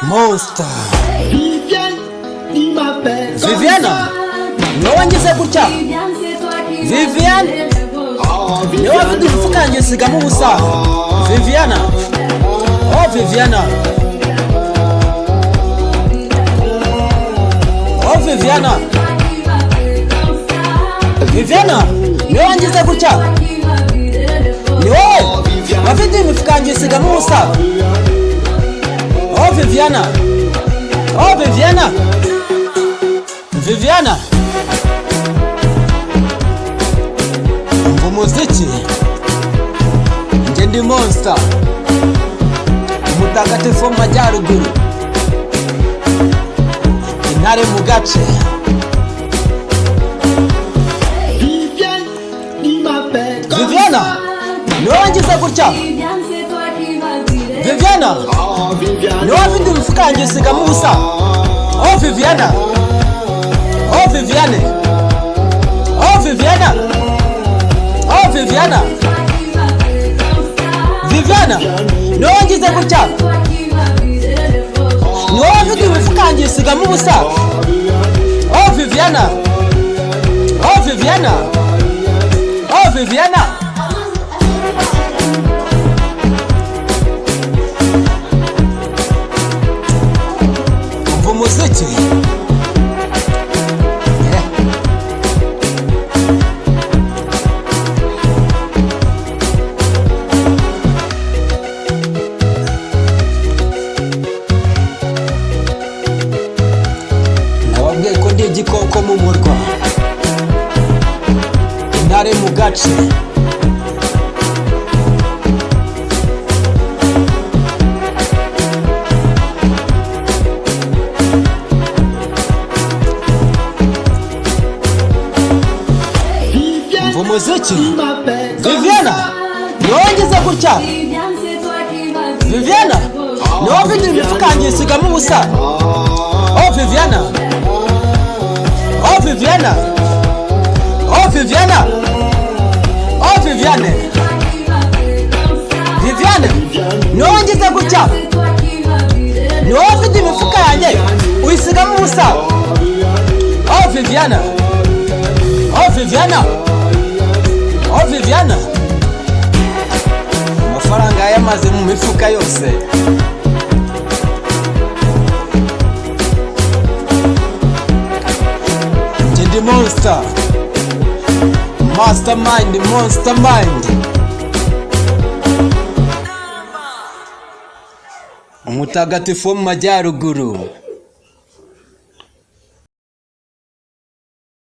Monster Viviana niwangize gutya Viviana niwe afite umufukange sigamo ubusa Viviana oh Viviana oh Viviana Viviana niwangize gutya niwe afite umufukange sigamo ubusa oh Viviana oh Viviana Viviana umuziki nje ndi Monster umutagatifu mu majyaruguru intare mu gace Viviana niwe wangize gutya Viviana niwe afite umufukange sigamo ubusa oh Viviana oh Viviane oh Viviana oh Viviana Viviana niwe wangize gutya niwe afite umufukange sigamo ubusa oh Viviana oh Viviana oh Viviana umuziki nababwiye ko ndi igikoko mu murwa intare mu gace umuziki Viviana niwe wangize gutya Viviana niwe afite umufukange sigamo ubusa oh Viviana oh Viviana oh Viviana oh Viviane Viviana niwe wangize gutya niwe afite imifuka yanjye uyisigamo ubusa oh Viviana oh Viviana oh Viviana amafaranga yamaze mu mifuka yose nje ndi Monster Mastermind Monstermind umutagatifu wo mu majyaruguru.